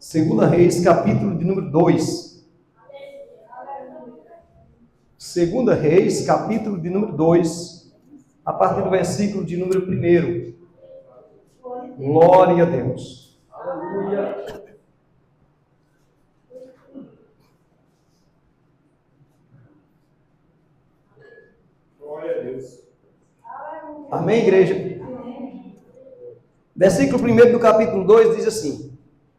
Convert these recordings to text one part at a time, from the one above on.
Segunda Reis, capítulo de número 2. Segunda Reis, capítulo de número 2, a partir do versículo de número 1. Glória a Deus. Aleluia. Glória a Deus. Amém, igreja? Versículo 1 do capítulo 2 diz assim: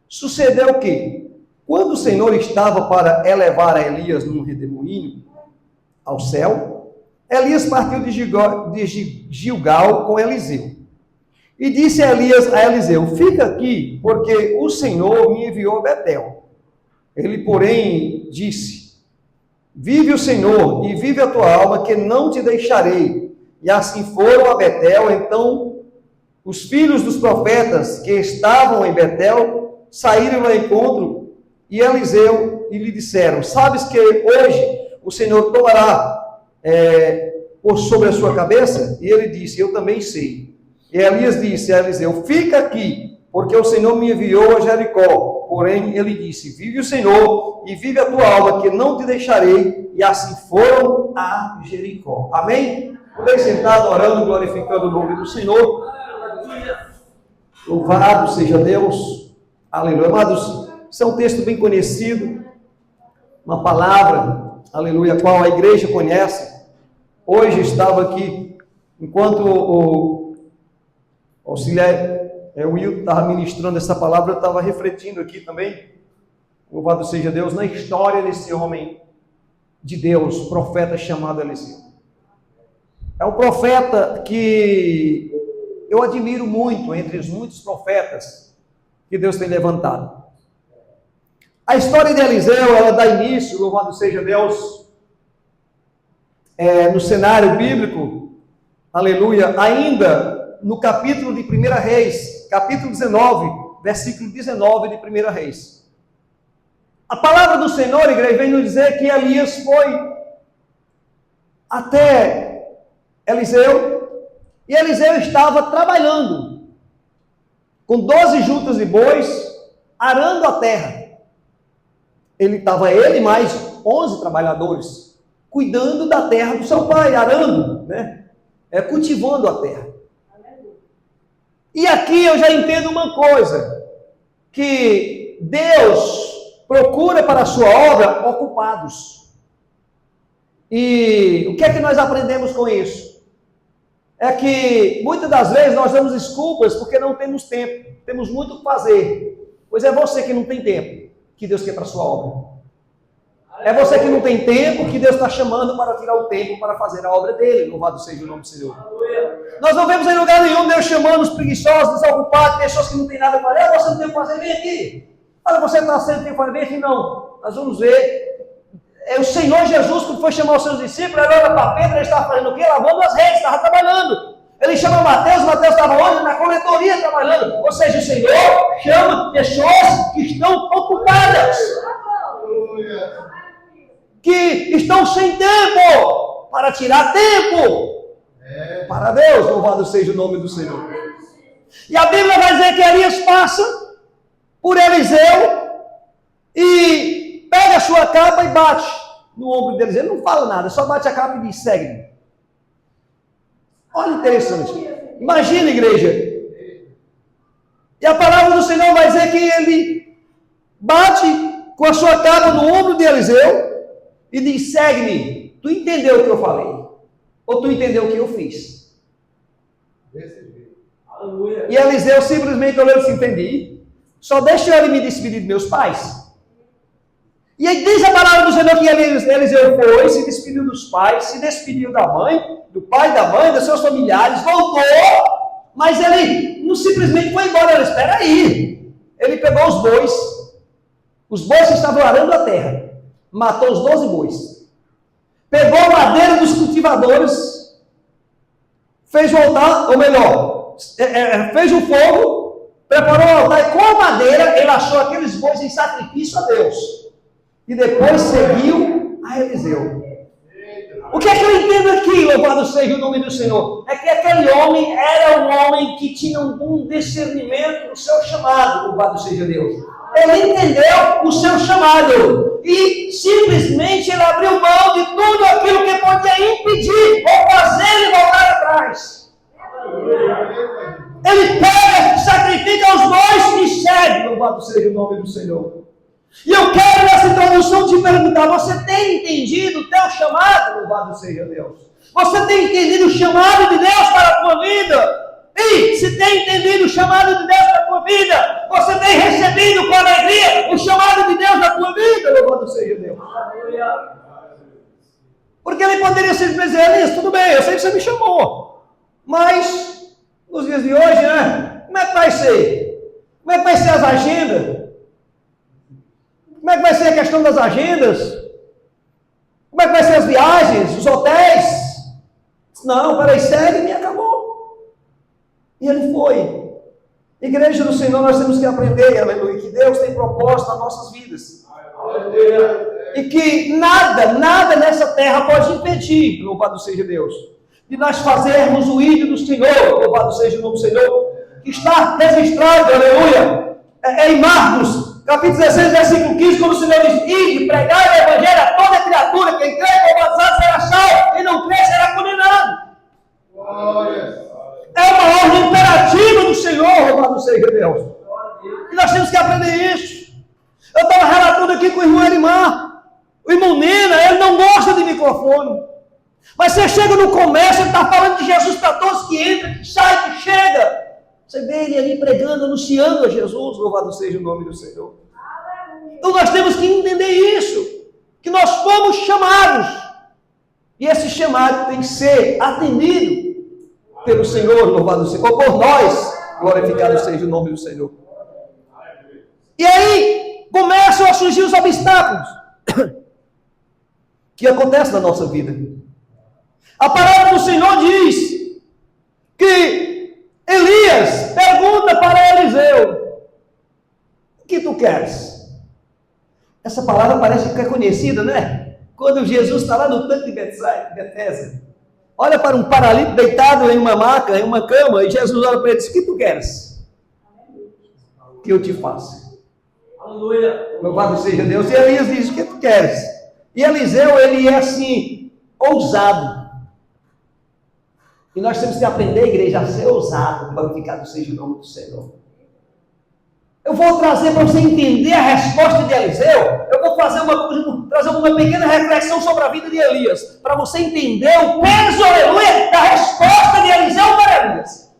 sucedeu que, quando o Senhor estava para elevar a Elias num redemoinho ao céu, Elias partiu de Gilgal com Eliseu. E disse Elias a Eliseu: fica aqui, porque o Senhor me enviou a Betel. Ele, porém, disse: vive o Senhor e vive a tua alma, que não te deixarei. E assim foram a Betel. Então os filhos dos profetas que estavam em Betel saíram ao encontro e Eliseu e lhe disseram: sabes que hoje o Senhor tomará por sobre a sua cabeça? E ele disse: eu também sei. E Elias disse a Eliseu: fica aqui, porque o Senhor me enviou a Jericó. Porém ele disse: vive o Senhor e vive a tua alma, que não te deixarei. E assim foram a Jericó. Amém? Podem sentar adorando, glorificando o nome do Senhor. Louvado seja Deus. Aleluia. Amados, isso é um texto bem conhecido, uma palavra, aleluia, a qual a igreja conhece. Hoje estava aqui, enquanto o auxiliar Will estava ministrando essa palavra, eu estava refletindo aqui também, louvado seja Deus, na história desse homem de Deus, profeta chamado Eliseu. É um profeta que eu admiro muito, entre os muitos profetas que Deus tem levantado. A história de Eliseu, ela dá início, louvado seja Deus, no cenário bíblico, aleluia, ainda no capítulo de 1 Reis, capítulo 19, versículo 19 de 1 Reis. A palavra do Senhor, igreja, vem nos dizer que Elias foi até Eliseu, e Eliseu estava trabalhando com 12 juntas de bois, arando a terra. Ele mais 11 trabalhadores, cuidando da terra do seu pai, arando, cultivando a terra. E aqui eu já entendo uma coisa, que Deus procura para a sua obra ocupados. E o que é que nós aprendemos com isso? É que muitas das vezes nós damos desculpas porque não temos tempo, temos muito o que fazer. Pois é você que não tem tempo, que Deus quer para a sua obra. É você que não tem tempo, que Deus está chamando para tirar o tempo para fazer a obra dele. Louvado seja o nome do Senhor. Nós não vemos em lugar nenhum Deus chamando os preguiçosos, desocupados, pessoas que não têm nada para fazer. Você não tem o que fazer, vem aqui. Olha, você está sendo, tem o que fazer, vem aqui. Não, nós vamos ver. É o Senhor Jesus, quando foi chamar os seus discípulos, ele olha para Pedro, ele estava fazendo o quê? Lavando as redes, estava trabalhando. Ele chama Mateus estava onde? Na coletoria trabalhando. Ou seja, o Senhor chama pessoas que estão ocupadas, que estão sem tempo, para tirar tempo para Deus. Louvado seja o nome do Senhor. E a Bíblia vai dizer que Elias passa por Eliseu e pega a sua capa e bate no ombro deles. Ele não fala nada, só bate a capa e diz: segue-me. Olha, interessante. Imagina, igreja. E a palavra do Senhor vai dizer que ele bate com a sua capa no ombro de Eliseu e diz: segue-me. Tu entendeu o que eu falei? Ou tu entendeu o que eu fiz? E Eliseu simplesmente olhou e disse: entendi. Só deixa ele me despedir de meus pais. E aí diz a palavra do Senhor que Eliseu foi, se despediu dos pais, se despediu da mãe, do pai, da mãe, dos seus familiares, voltou, mas ele não simplesmente foi embora. Ele: espera aí. Ele pegou os bois que estavam arando a terra, matou os 12 bois, pegou a madeira dos cultivadores, fez o altar, ou melhor, fez o fogo, preparou o altar, e com a madeira ele achou aqueles bois em sacrifício a Deus. E depois seguiu a Eliseu. O que é que eu entendo aqui, louvado seja o nome do Senhor? É que aquele homem era um homem que tinha um bom discernimento no seu chamado, louvado seja Deus. Ele entendeu o seu chamado e simplesmente ele abriu mão de tudo aquilo que podia impedir ou fazer ele voltar atrás. Ele pega, sacrifica os bois e segue. Louvado seja o nome do Senhor. E eu quero nessa introdução te perguntar: você tem entendido o teu chamado? Louvado seja Deus. Você tem entendido o chamado de Deus para a tua vida? E se tem entendido o chamado de Deus para a tua vida, você tem recebido com alegria o chamado de Deus na tua vida? Louvado seja Deus. Porque ele poderia simplesmente dizer: Elias, tudo bem, eu sei que você me chamou, mas nos dias de hoje, né? Como é que vai ser? Como é que vai ser as agendas? Como é que vai ser a questão das agendas? Como é que vai ser as viagens, os hotéis? Não, peraí, segue-me e acabou. E ele foi. Igreja do Senhor, nós temos que aprender, aleluia, que Deus tem propósito nas nossas vidas. E que nada nessa terra pode impedir, louvado seja Deus, de nós fazermos o ídolo do Senhor, louvado seja o nome do Senhor, que está registrado, aleluia, em Marcos, capítulo 16, versículo 15, como o Senhor diz: ide, pregai o evangelho a toda criatura, quem crê e for batizado será salvo, quem não crê será condenado. É uma ordem imperativa do Senhor, louvado seja Deus. E nós temos que aprender isso. Eu estava relatando aqui com o irmão Elimar. O irmão Nena, ele não gosta de microfone. Mas você chega no comércio, ele está falando de Jesus para todos que entra, que sai, que chega. Você vê ele ali pregando, anunciando a Jesus, louvado seja o nome do Senhor. Então nós temos que entender isso, que nós fomos chamados. E esse chamado tem que ser atendido pelo Senhor, louvado seja, ou por nós, glorificado seja o nome do Senhor. E aí começam a surgir os obstáculos que acontecem na nossa vida. A palavra do Senhor diz que Elias pergunta para Eliseu: o que tu queres? Essa palavra parece que é conhecida, né? Quando Jesus está lá no tanque de Betesda, olha para um paralítico deitado em uma maca, em uma cama, e Jesus olha para ele e diz: o que tu queres que eu te faça? Aleluia. Louvado seja Deus. E Elias diz: o que tu queres? E Eliseu, ele é assim, ousado. E nós temos que aprender, igreja, a ser ousado, glorificado seja o nome do Senhor. Eu vou trazer para você entender a resposta de Eliseu. Eu vou trazer uma pequena reflexão sobre a vida de Elias, para você entender o peso, aleluia, da resposta de Eliseu para Elias.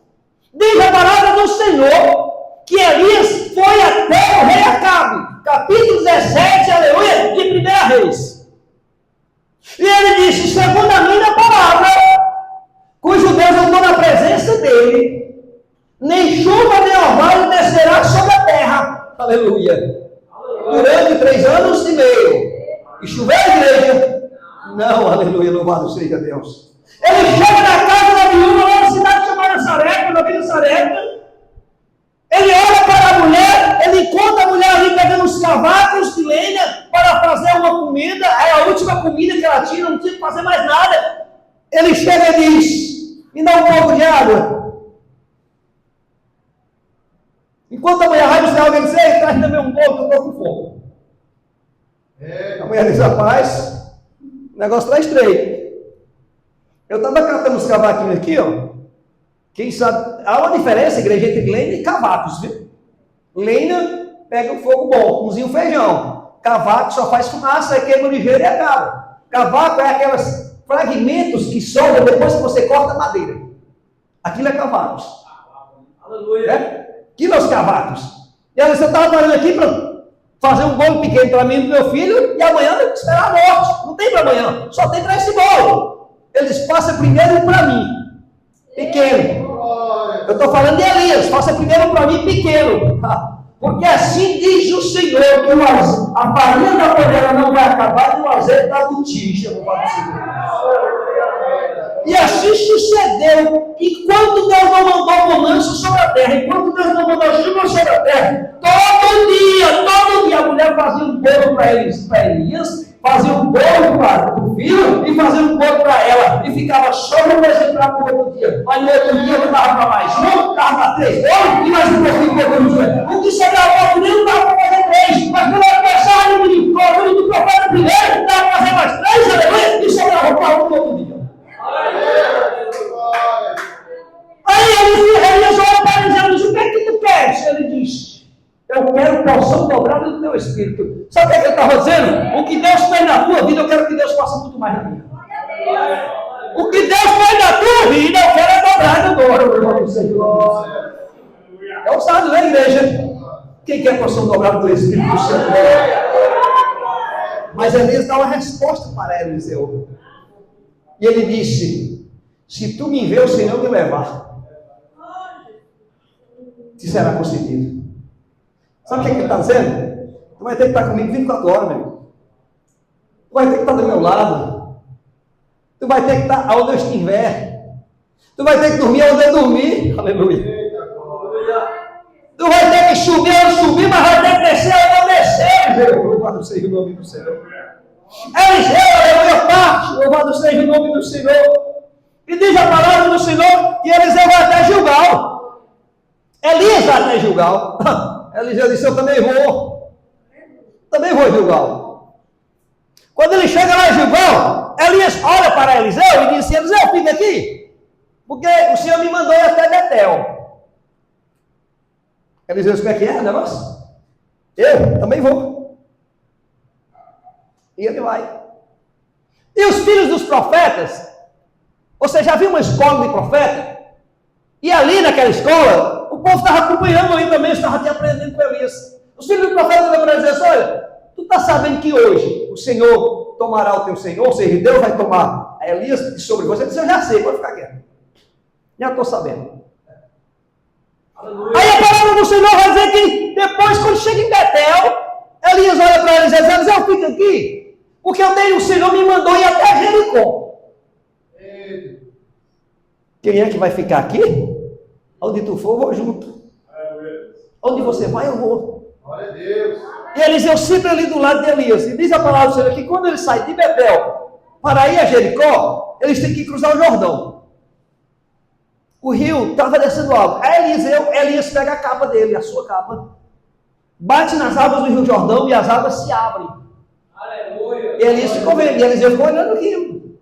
Diz a palavra do Senhor que Elias foi até o rei Acabe, capítulo 17, aleluia, de 1 Reis. E ele disse: segundo a minha palavra, cujo Deus eu estou na presença dele, nem chuva nem orvalho descerá sobre a terra, aleluia, durante 3 anos e meio. E chover, igreja? Não, aleluia, louvado seja Deus. Ele chega na casa da viúva, lá na cidade chamada Sarepta, na Vila Sarepta. Ele olha para a mulher, ele encontra a mulher ali pegando os cavacos de lenha para fazer uma comida. É a última comida que ela tinha, não tinha que fazer mais nada. Ele chega e diz: me dá um pouco de água. Enquanto a mulher vai buscar alguém, ele diz: ei, traz também um pouco, eu estou com fome. A mulher diz: rapaz, o negócio está estreito. Eu estava catando os cavaquinhos aqui, ó. Quem sabe, há uma diferença, igreja, entre lenha e cavacos, viu? Lenha pega um fogo bom, cozinha o feijão. Cavaco só faz fumaça, queima ligeiro e acaba. Cavaco é aqueles fragmentos que sobram depois que você corta a madeira. Aquilo é cavacos. Aleluia. Aquilo é os cavacos. E aí você estava fazendo aqui para fazer um bolo pequeno para mim e para meu filho, e amanhã tem que esperar a morte. Não tem para amanhã, só tem para esse bolo. Ele diz: faça primeiro para mim, pequeno. Eu estou falando de Elias: faça primeiro para mim, pequeno. Porque assim diz o Senhor, que a farinha da panela não vai acabar e o azeite da botija não vai conseguir. E assim sucedeu. Enquanto Deus não mandou bonança sobre a terra, enquanto Deus não mandou chuva sobre a terra, todo dia, a mulher fazia um bolo para Elias, fazia um bolo para o filho e fazia um bolo para ela. E ficava só para apresentar para o outro dia. Mas no outro dia não dava para mais um, dava para 3 bolos e mais um pouquinho para o outro dia. O que sobrava para o não dava para fazer Eu quero porção dobrada do teu espírito. Sabe o que ele estava dizendo? O que Deus fez na tua vida, eu quero que Deus faça muito mais na minha. O que Deus fez na tua vida, eu quero é dobrado agora, meu irmão do Senhor. É o estado da igreja. Quem quer porção dobrada do Espírito Santo? Mas Elias dá uma resposta para Eliseu. E ele disse: se tu me vê, o Senhor me levar, te será concedido. Sabe o que ele está dizendo? Tu vai ter que estar comigo 24 horas, meu irmão. Tu vai ter que estar do meu lado. Tu vai ter que estar onde eu estiver. Tu vai ter que dormir onde eu dormir. Aleluia. Tu vai ter que subir onde eu subir, mas vai ter que descer onde eu descer. Louvado seja o nome do Senhor. Eliseu, aleluia, parte. Louvado seja o nome do Senhor. E diz a palavra do Senhor que Eliseu vai até Gilgal. Elias vai até Gilgal. Eliseu disse: eu também vou. Também vou a Gilgal. Quando ele chega lá em Gilgal, Elias olha para Eliseu e diz: Eliseu, fica aqui, porque o Senhor me mandou ir até Betel. Eliseu disse: como é que é o negócio? Eu também vou. E ele vai. E os filhos dos profetas, você já viu uma escola de profeta? E ali naquela escola, o povo estava acompanhando aí também, estava te aprendendo com Elias. Os filhos do profeta vão para dizer: olha, tu está sabendo que hoje o Senhor tomará o teu Senhor, ou seja, Deus vai tomar a Elias sobre você. Ele disse: eu já sei, pode ficar quieto. Já estou sabendo. Aleluia. Aí a palavra do Senhor vai dizer que depois, quando chega em Betel, Elias olha para Eliseu e diz: Eliseu, fica aqui, porque o Senhor me mandou ir até Jericó. Quem é que vai ficar aqui? Onde tu for, eu vou junto. Onde você vai, eu vou. Glória a Deus. E Eliseu sempre ali do lado de Elias. E diz a palavra do Senhor que quando ele sai de Betel para ir a Jericó, eles têm que cruzar o Jordão. O rio estava descendo água. Aí Elias pega a capa dele, a sua capa, bate nas águas do rio Jordão e as águas se abrem. Aleluia. E Elias ficou vendo, e Eliseu ficou olhando aquilo,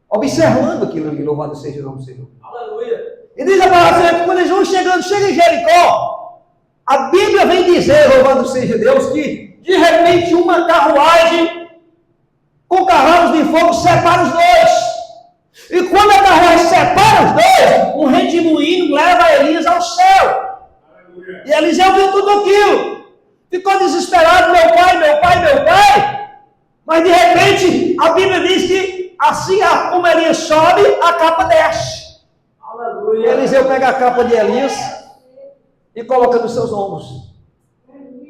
observando aquilo ali. Louvado seja o nome do Senhor. Aleluia. E diz a palavra do Senhor que quando eles vão chegando, chega em Jericó, a Bíblia vem dizer, louvado seja Deus, que de repente uma carruagem com cavalos de fogo separa os dois. E quando a carruagem separa os dois, um redemoinho leva Elias ao céu. Aleluia. E Eliseu viu tudo aquilo. Ficou desesperado: meu pai, meu pai, meu pai. Mas de repente, a Bíblia diz que assim como Elias sobe, a capa desce. Aleluia. E Eliseu pega a capa de Elias e coloca nos seus ombros.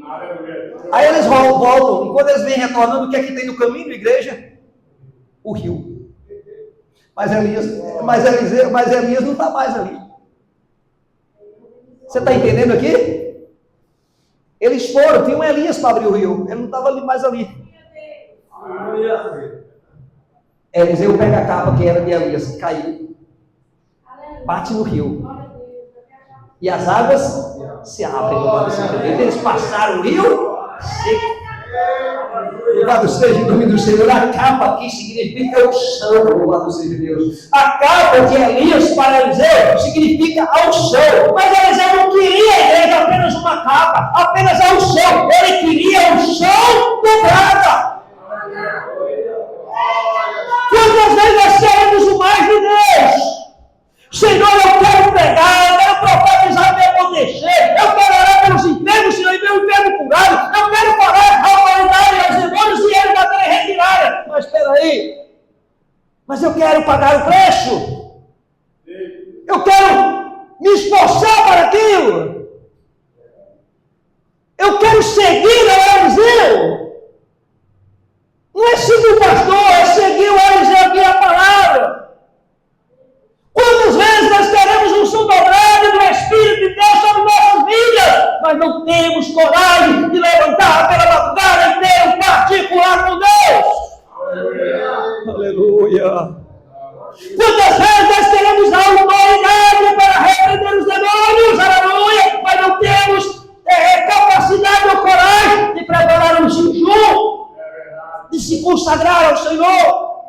Aleluia. Aí eles voltam. E quando eles vêm retornando, o que é que tem no caminho, igreja? O rio. Mas Elias não está mais ali. Você está entendendo aqui? Eles foram, tinha um Elias para abrir o rio. Ele não estava mais ali. Eliseu pega a capa que era de Elias, caiu, bate no rio. E as águas se abrem. Eles passaram o rio seco. Louvado seja o nome do Senhor. A capa aqui significa o chão. Louvado seja Deus. A capa de Elias para Eliseu significa ao chão. Mas Eliseu não queria apenas uma capa, apenas ao chão. Ele queria o chão dobrado. Quantas vezes nós queremos o mais de Deus? Senhor, eu quero pregar, eu quero profetizar o que acontecer, eu quero orar pelos enfermos, Senhor, e meu enfermo curado, eu quero falar a autoridade aos demônios e eles baterem retirada. Mas espera aí, mas eu quero pagar o preço, eu quero me esforçar para aquilo, eu quero seguir a Eliseu. Não é seguir o pastor, é seguir o Eliseu aqui a palavra. Quantas vezes nós queremos um som dobrado do Espírito de Deus sobre nossas vidas, mas não temos coragem de levantar pela madrugada e ter um particular com Deus. Aleluia. Quantas vezes nós queremos a autoridade para repreender os demônios, aleluia, mas não temos capacidade ou coragem de preparar um jejum, de se consagrar ao Senhor.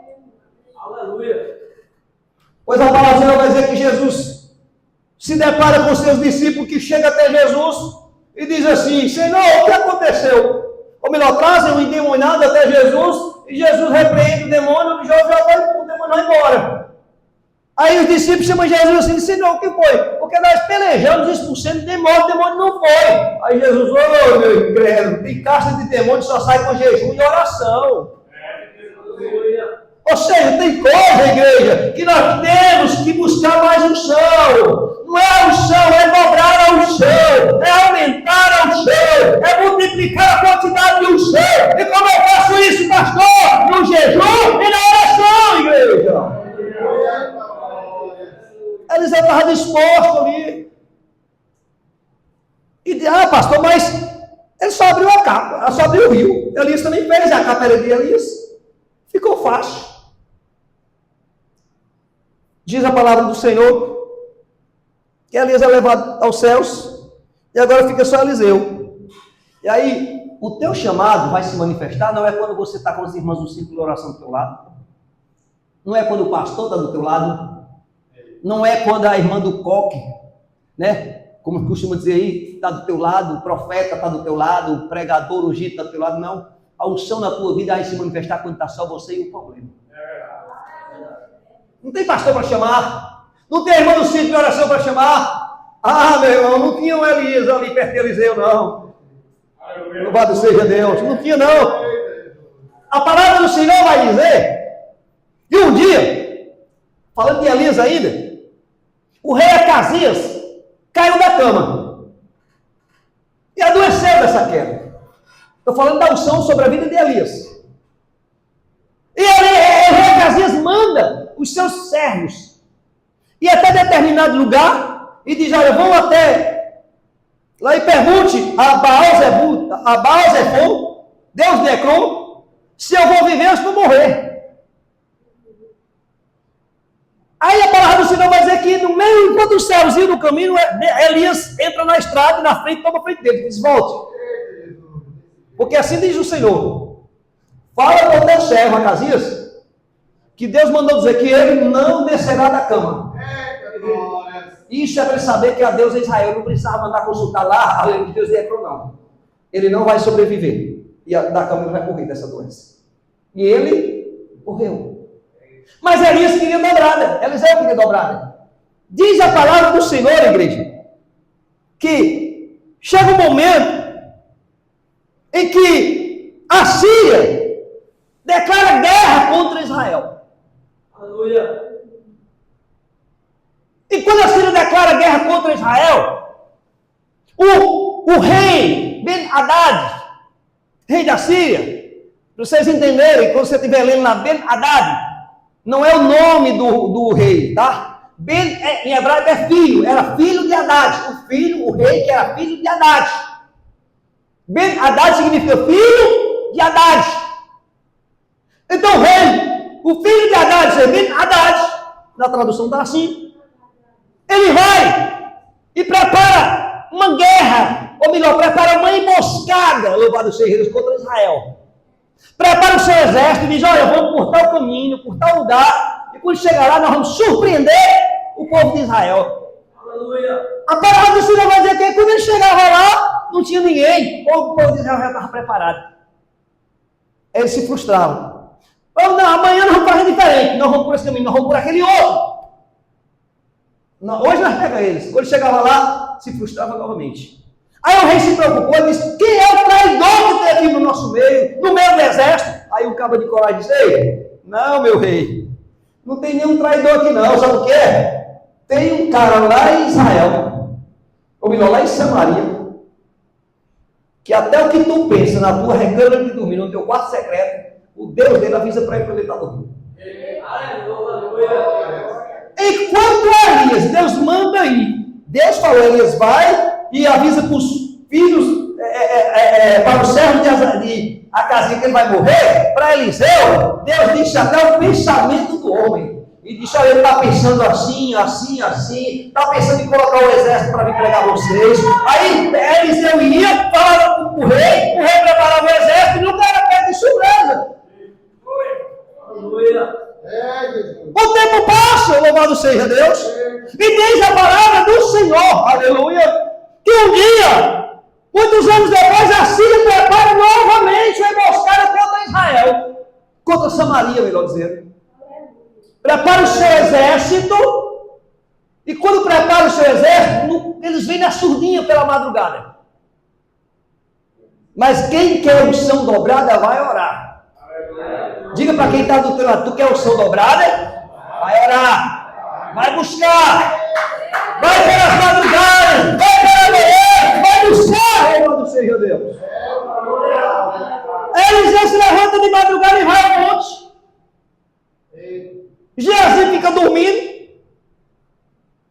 Aleluia. Pois a palavra do Senhor vai dizer que Jesus se depara com seus discípulos, que chega até Jesus e diz assim, Senhor, o que aconteceu? Ou melhor, trazem um endemoniado até Jesus, e Jesus repreende o demônio, e o demônio vai embora. Aí os discípulos chamam Jesus assim, Senhor, o que foi? Porque nós pelejamos, expulsando demônio, o demônio não foi. Aí Jesus, ô meu incrédulo, tem caixa de demônio, só sai com jejum e oração. Ou seja, tem coisa, igreja, que nós temos que buscar mais unção. Não é unção, é dobrar a unção, é aumentar a unção, é multiplicar a quantidade de unção. E como eu faço isso, pastor? No jejum e na oração, igreja. Eles estavam dispostos ali. E dizem, pastor, mas ele só abriu a capa, só abriu o rio. Elias também fez, a capa era de Elias. Ficou fácil. Diz a palavra do Senhor que Elias é levado aos céus e agora fica só Eliseu. E aí, o teu chamado vai se manifestar não é quando você está com os irmãos no círculo de oração do teu lado, não é quando o pastor está do teu lado, não é quando a irmã do coque, né, como costuma dizer aí, está do teu lado, o profeta está do teu lado, o pregador ungido está do teu lado, não. A unção na tua vida vai se manifestar quando está só você e o problema. Não tem pastor para chamar, não tem irmão do círculo de oração para chamar. Ah, meu irmão, não tinha um Elias ali perto de Eliseu, não. Louvado seja Deus, não tinha não. A palavra do Senhor vai dizer que um dia, falando de Elias ainda, o rei Acasias caiu da cama e adoeceu dessa queda. Estou falando da unção sobre a vida de Elias. E o rei Acasias manda os seus servos ir até determinado lugar e diz, olha, vão até lá e pergunte a Baal-Zefon, Deus de Ecrom, se eu vou viver ou se vou morrer. Aí a palavra do Senhor vai dizer que no meio, enquanto os servos iam no caminho, Elias entra na estrada e na frente, toma a frente dele, diz, volte. Porque assim diz o Senhor, fala para o teu servo Acasias, que Deus mandou dizer que ele não descerá da cama. Isso é para ele saber que a Deus de Israel não precisava mandar consultar lá a lei de Deus de Ecrom, não. Ele não vai sobreviver. E da cama ele vai morrer dessa doença. E ele morreu. Mas Elias queria dobrada. Eliseu queria dobrada. Diz a palavra do Senhor, igreja, que chega um momento em que a Síria declara guerra contra Israel. Aleluia. E quando a Síria declara guerra contra Israel, o rei Ben-Hadad, rei da Síria, para vocês entenderem, quando você estiver lendo lá, Ben-Hadad, não é o nome do rei, tá? Ben em hebraico é filho, era filho de Hadad, o rei que era filho de Hadad. Ben-Hadad significa filho de Hadad. Então o rei, o filho de Hadad, Ben-Hadad, na tradução está assim, ele vai e prepara uma guerra, ou melhor, prepara uma emboscada, louvado seja Deus, contra Israel. Prepara o seu exército e diz, olha, vamos por tal caminho, por tal lugar, e quando chegar lá nós vamos surpreender o povo de Israel. Aleluia. A palavra do Senhor vai dizer que quando ele chegava lá, não tinha ninguém, o povo de Israel já estava preparado. Eles se frustravam. Não, amanhã nós vamos fazer diferente, nós vamos por esse caminho, nós vamos por aquele outro. Hoje nós pegamos eles. Quando chegava lá, se frustrava novamente. Aí o rei se preocupou e disse, quem é o traidor que tem aqui no nosso meio, no meio do exército? Aí o cabo de coragem disse, ei, não, meu rei, não tem nenhum traidor aqui não, sabe o que é? Tem um cara lá em Israel, ou melhor, lá em Samaria, que até o que tu pensa na tua recâmara de dormir, no teu quarto secreto, o Deus dele avisa para ele quando ele está dormindo. Enquanto Elias, Deus manda ir, Deus falou, Elias vai e avisa para os filhos, para o servo de Acasias que ele vai morrer, para Eliseu, Deus disse até o pensamento do homem, e disse, olha, ele está pensando assim, está pensando em colocar o exército para vir pregar vocês. Aí Eliseu ia, falava para o rei preparava o exército e nunca era pego de surpresa. O tempo passa, louvado seja Deus, e diz a palavra do Senhor, aleluia, que um dia Muitos anos depois, a Síria prepara novamente uma emboscada contra Israel. Contra Samaria, melhor dizendo. Prepara o seu exército. E quando prepara o seu exército, eles vêm na surdinha pela madrugada. Mas quem quer unção dobrada vai orar. Diga para quem está do teu lado, tu quer unção dobrada? Vai orar. Vai buscar. Vai pelas madrugadas. Vai pela manhã. Vai buscar. Louvado seja Deus. Eliseu se levanta de madrugada e vai ao monte. Geazi fica dormindo.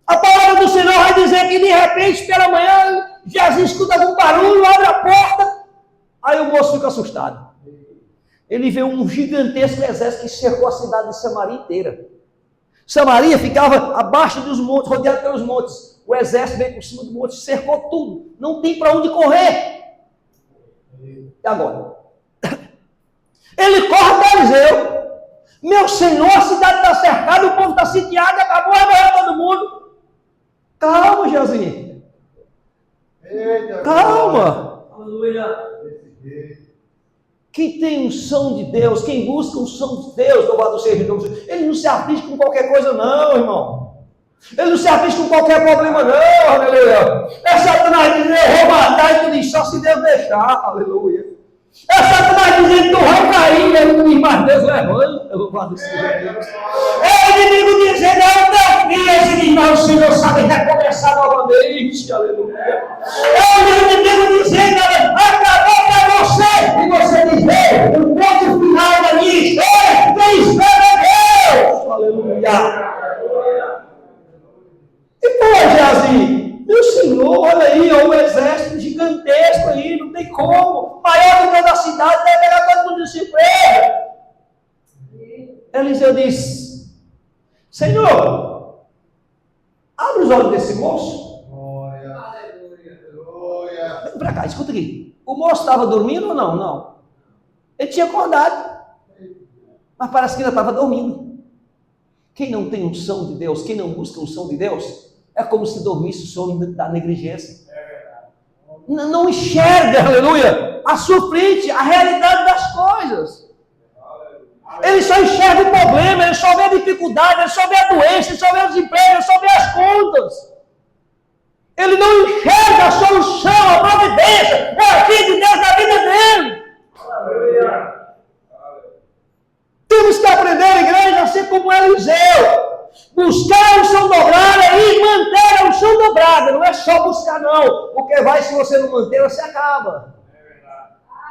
A palavra do Senhor vai dizer que de repente, pela manhã, Geazi escuta algum barulho, abre a porta. Aí o moço fica assustado. Ele vê um gigantesco exército que cercou a cidade de Samaria inteira. Samaria ficava abaixo dos montes, rodeado pelos montes. O exército veio por cima do monte, cercou tudo. Não tem para onde correr. E agora? Ele corre para Eliseu. Meu senhor, a cidade está cercada, o povo está sitiado, acabou, vai morrer todo mundo. Calma, Geazi. Calma. Aleluia. Quem tem unção de Deus, quem busca unção de Deus, louvado seja Deus, ele não se aflige com qualquer coisa não, irmão. Ele não se aflige com qualquer problema não, aleluia. É Satanás dizendo, eu vou matar, e tu diz, só se Deus deixar, aleluia. É Satanás dizendo, tu vai cair, ele não diz, mas Deus levanta, louvado seja Deus. É o inimigo dizendo, eu não vi, esse diz, mas o Senhor sabe recomeçar novamente, aleluia. É o inimigo dizendo, acabou para você, e você diz, o ponto final da minha história, quem espera é Deus, aleluia. E pô, Geazi, meu senhor, olha aí, ó, um exército gigantesco aí, não tem como, maior do que toda a cidade, deve pegar todo mundo de surpresa. Eliseu diz, Senhor, abre os olhos desse moço. Vem para cá, escuta aqui. O moço estava dormindo ou não? Não. Ele tinha acordado, mas parece que ainda estava dormindo. Quem não tem unção de Deus, quem não busca unção de Deus, é como se dormisse o sono da negligência. Não enxerga, aleluia, a sua frente, a realidade das coisas. Ele só enxerga o problema, ele só vê a dificuldade, ele só vê a doença, ele só vê o desemprego, ele só vê as contas. Ele não enxerga a solução, a providência, o agir de Deus na vida dele. Aleluia. Temos que aprender, igreja, a ser como Eliseu. Buscar a unção dobrada e manter a unção dobrada. Não é só buscar, não. Porque vai, se você não manter, você acaba.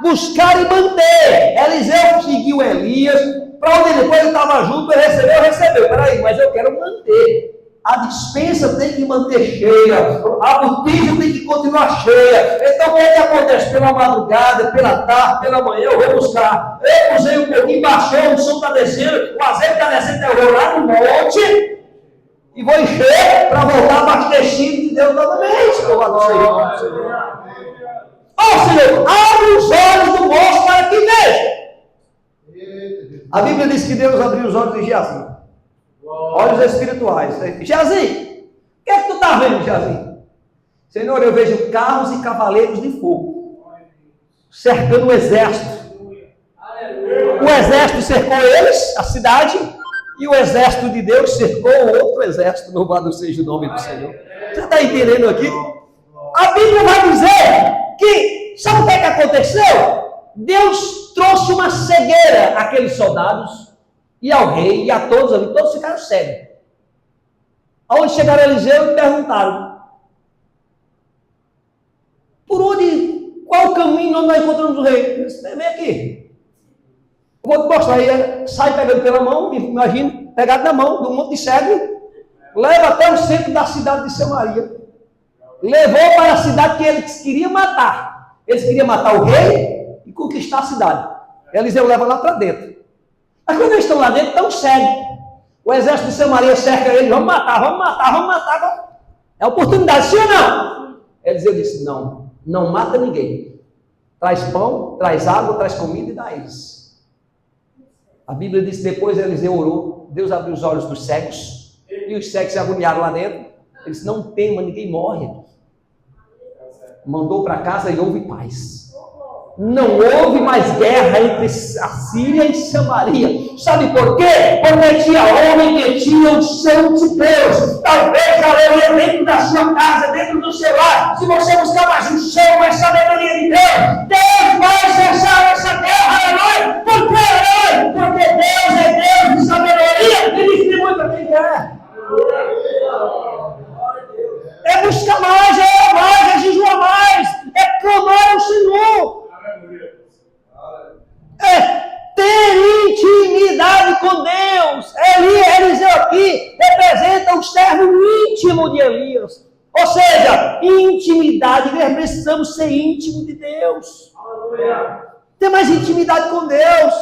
Buscar e manter. Eliseu seguiu Elias. Para onde depois ele estava junto, ele recebeu. Peraí, mas eu quero manter. A despensa tem que manter cheia. A botija tem que continuar cheia. Então, o que acontece? Pela madrugada, pela tarde, pela manhã, eu vou buscar. Eu usei um pouquinho, baixou, o som está descendo, o azeite está descendo, eu vou lá no monte e vou encher para voltar abastecido de Deus novamente. Louvado seja Deus. Ó Senhor, abre os olhos do moço para que veja. A Bíblia diz que Deus abriu os olhos de Geazi. Olhos espirituais. Geazi, o que é que tu está vendo, Geazi? Senhor, eu vejo carros e cavaleiros de fogo cercando o exército. O exército cercou eles, a cidade, e o exército de Deus cercou outro exército. Louvado seja o nome do Senhor. Você está entendendo aqui? A Bíblia vai dizer que, sabe o que é que aconteceu? Deus trouxe uma cegueira àqueles soldados, e ao rei, e a todos ali, todos ficaram cegos. Aonde chegaram Eliseu e perguntaram, qual o caminho onde nós encontramos o rei? Ele disse, vem aqui. Eu vou te mostrar. Aí sai pegando pela mão, imagina, pegado na mão, de um monte de cego, leva até o centro da cidade de Samaria. Levou para a cidade que eles queriam matar. Eles queriam matar o rei e conquistar a cidade. Eliseu leva lá para dentro. Mas quando eles estão lá dentro, estão cegos. O exército de Samaria cerca eles, vamos matar. É oportunidade, sim ou não? Eliseu disse, não mata ninguém. Traz pão, traz água, traz comida e dá a eles. A Bíblia diz que depois Eliseu orou, Deus abriu os olhos dos cegos, e os cegos se agoniaram lá dentro. Ele disse, não tema, ninguém morre. mandou para casa e houve paz. Não houve mais guerra entre a Síria e Samaria. Sabe por quê? Porque tinha homem que tinha o sangue de Deus. Talvez, aleluia, dentro da sua casa, dentro do seu lar, se você buscar mais um chão, mais sabedoria de Deus, Deus vai cessar essa guerra, aleluia. Por quê, aleluia? Porque Deus é Deus de sabedoria e distribui para quem quer. É buscar mais, é orar mais, é jejuar mais, é clamar ao Senhor. É ter intimidade com Deus. Eliseu aqui representa o servo íntimo de Elias. Ou seja, intimidade. Nós precisamos ser íntimo de Deus. Ter mais intimidade com Deus.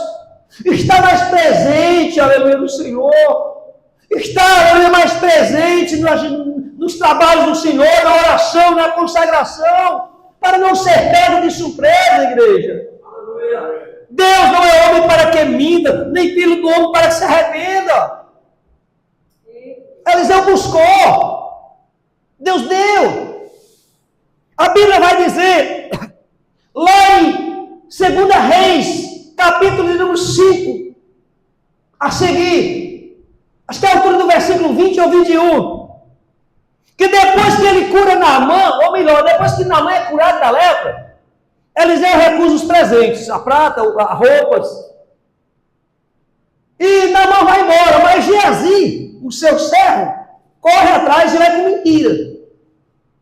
Estar mais presente, aleluia, no Senhor. Estar, aleluia, mais presente nos trabalhos do Senhor, na oração, na consagração. Para não ser pego de surpresa, igreja. Deus não é homem para que minta, nem filho do homem para que se arrependa. Eliseu buscou. Deus deu. A Bíblia vai dizer, lá em 2 Reis, capítulo número 5, a seguir, acho que é a altura do versículo 20 ou 21, que depois que ele cura Naamã, ou melhor, depois que Naamã é curado da lepra, Eliseu recusa os presentes, a prata, as roupas. E Naamã vai embora, mas Geazi, o seu servo, corre atrás e vai com mentira.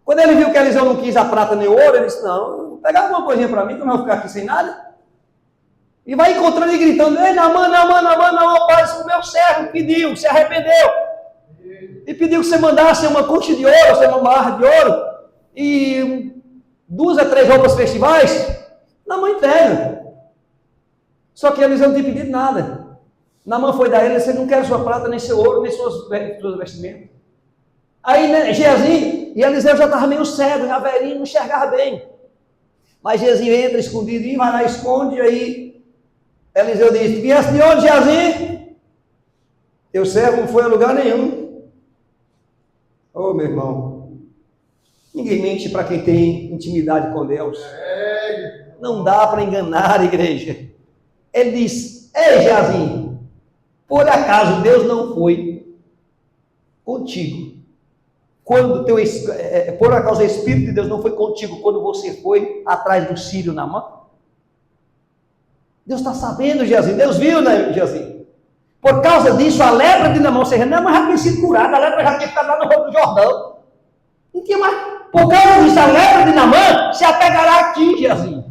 Quando ele viu que Eliseu não quis a prata nem o ouro, ele disse, não, vou pegar alguma coisinha para mim, que eu não vou ficar aqui sem nada. E vai encontrando e gritando, ei, Naamã, parece que o meu servo pediu, se arrependeu. E pediu que você mandasse uma concha de ouro, uma barra de ouro, e 2 a 3 roupas festivais, Naamã entrega. Só que Eliseu não tinha pedido nada. Naamã foi dar ele, você não quer sua prata, nem seu ouro, nem suas vestimentas. Aí Geazi, e Eliseu já estava meio cego, já velhinho, não enxergava bem. Mas Geazi entra escondido, e vai lá, esconde, aí Eliseu diz, viesse de onde, Geazi? Teu servo não foi a lugar nenhum. Ô, meu irmão, ninguém mente para quem tem intimidade com Deus. Não dá para enganar a igreja. Ele diz, ei, Geazi, por acaso Deus não foi contigo? Por acaso o Espírito de Deus não foi contigo quando você foi atrás do sírio Naamã? Deus está sabendo, Geazi. Deus viu, né, Geazi? Por causa disso, a lepra de Naamã, ou seja, Naamã já tinha sido curada, a lepra já tinha ficado lá no Rio do Jordão. Não tinha mais. Por causa disso, a lepra de Naamã se apegará a ti, Geazi.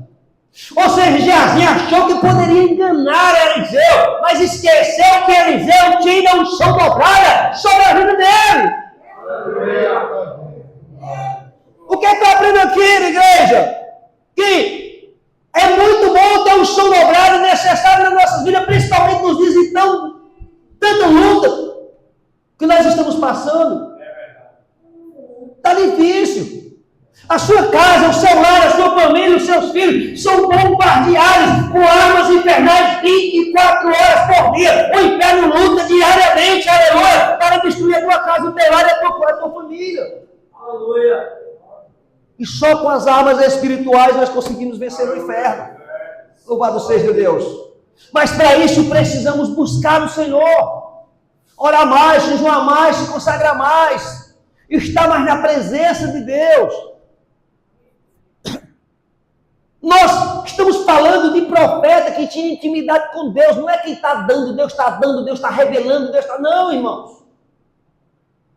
Ou seja, Geazi achou que poderia enganar Eliseu, mas esqueceu que Eliseu tinha unção dobrada sobre a vida dele. O que é que eu aprendo aqui, igreja? Que é muito bom ter unção dobrada necessária nas nossas vidas, principalmente nos dias de tanta luta que nós estamos passando. Está difícil. A sua casa, o seu lar, a sua família, os seus filhos são bombardeados com armas infernais 24 horas por dia. O inferno luta diariamente, aleluia, para destruir a tua casa, o teu lar e a tua família. Aleluia. E só com as armas espirituais nós conseguimos vencer o inferno. Louvado seja Deus. Mas para isso precisamos buscar o Senhor. Orar mais, jejuar mais, se consagrar mais. Estar mais na presença de Deus. Nós estamos falando de profeta que tinha intimidade com Deus. Não é quem está dando, Deus está revelando, Deus está... Não, irmãos.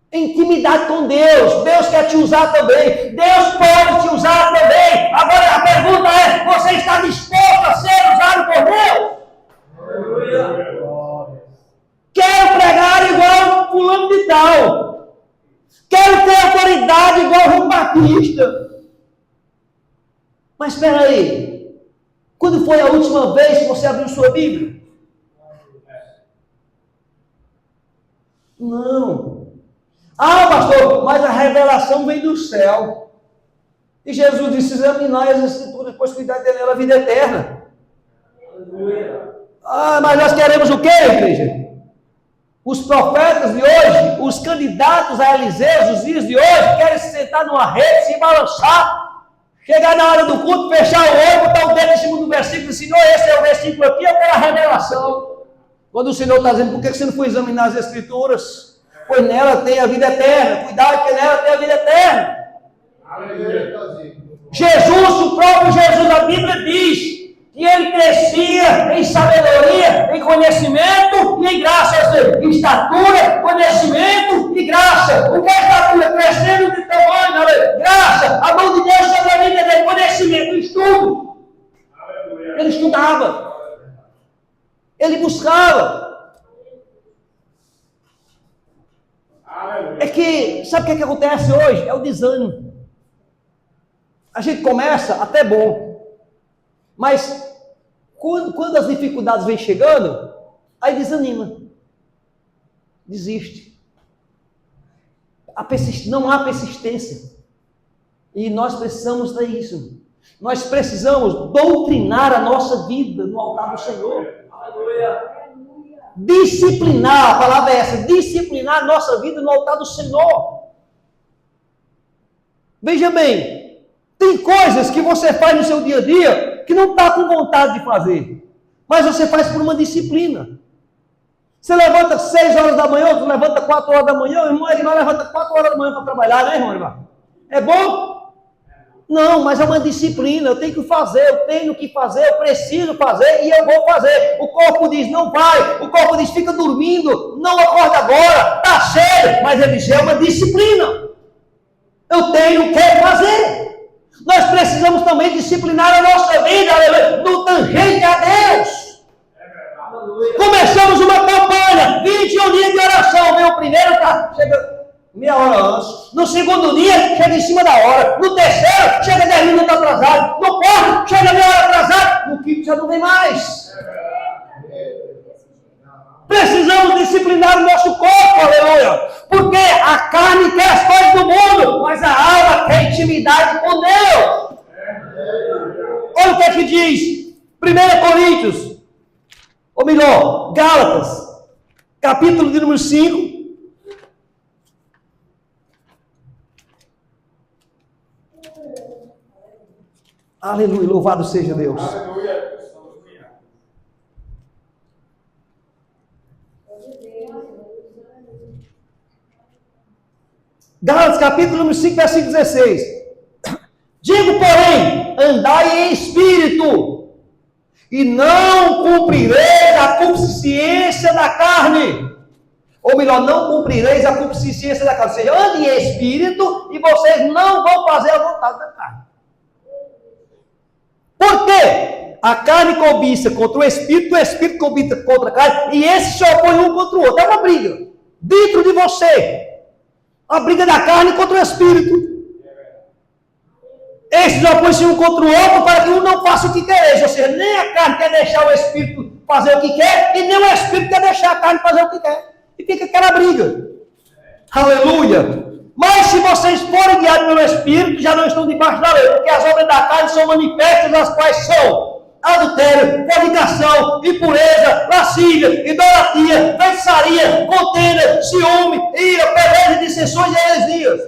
Intimidade com Deus. Deus quer te usar também. Deus pode te usar também. Agora a pergunta é, você está disposto a ser usado por Deus? Aleluia. Quero pregar igual fulano de tal. Quero ter autoridade igual João Batista. Mas espera aí, quando foi a última vez que você abriu sua Bíblia? Não. Ah, pastor, mas a revelação vem do céu. E Jesus disse, examinai as escrituras, pois cuidar dela a vida eterna. Ah, mas nós queremos o quê, igreja? Os profetas de hoje, os candidatos a Eliseu, os dias de hoje, querem se sentar numa rede, se balançar, Chegar na hora do culto, fechar o olho, botar o dedo em cima do versículo, Senhor, esse é o versículo aqui, eu quero a revelação. Quando o Senhor está dizendo, por que você não foi examinar as Escrituras? Pois nela tem a vida eterna. Cuidado que nela tem a vida eterna. Jesus, o próprio Jesus, a Bíblia diz que ele crescia em sabedoria, em conhecimento e em graça. Ou seja, em estatura, conhecimento e graça. O que é estatura? Crescendo de tamanho, graça. A mão de Deus sobre a vida dele, conhecimento, estudo. Ele estudava. Ele buscava. É que, sabe o que acontece hoje? É o desânimo. A gente começa até bom, mas quando as dificuldades vêm chegando, aí desanima, desiste. Não há persistência. E nós precisamos disso. Nós precisamos doutrinar a nossa vida no altar do Senhor. Aleluia. Disciplinar, a palavra é essa, disciplinar a nossa vida no altar do Senhor. Veja bem, tem coisas que você faz no seu dia a dia que não está com vontade de fazer, mas você faz por uma disciplina. Você levanta 6 horas da manhã, outro levanta 4 horas da manhã, o irmão Edmar levanta 4 horas da manhã para trabalhar, né, irmão Edmar? É bom? Não, mas é uma disciplina, eu tenho que fazer, eu tenho que fazer, eu preciso fazer e eu vou fazer. O corpo diz, não vai, o corpo diz, fica dormindo, não acorda agora, está cheio, mas ele diz, é uma disciplina. Eu tenho que fazer. Nós precisamos também disciplinar a nossa vida, no tangente a Deus. Começamos uma campanha, 21 dias de oração, meu primeiro está chegando meia hora antes, no segundo dia chega em cima da hora, no terceiro chega 10 minutos atrasado, no quarto chega meia hora atrasado, no quinto já não vem mais. Precisamos disciplinar o nosso corpo, aleluia, porque a carne quer as coisas do mundo, mas a alma quer intimidade com Deus. Olha o que é que diz 1 Coríntios, ou melhor, Gálatas, capítulo de número 5, aleluia, louvado seja Deus. Aleluia. Gálatas capítulo número 5, versículo 16. Digo, porém, andai em espírito, e não cumprireis a consciência da carne. Ou melhor, não cumprireis a consciência da carne. Ou seja, ande em espírito, e vocês não vão fazer a vontade da carne. Por quê? A carne cobiça contra o espírito cobiça contra a carne, e esse se opõe um contra o outro. É uma briga dentro de você. A briga da carne contra o espírito. Esses opõem-se um contra o outro para que um não faça o que quer. Ou seja, nem a carne quer deixar o espírito fazer o que quer, e nem o espírito quer deixar a carne fazer o que quer. E fica aquela briga. Aleluia! Mas se vocês forem guiados pelo Espírito, já não estão debaixo da lei, porque as obras da carne são manifestas, as quais são adultério, fornicação, impureza, lascívia, idolatria, feitiçaria, contenda, ciúme, ira, peleja, dissensões e heresias.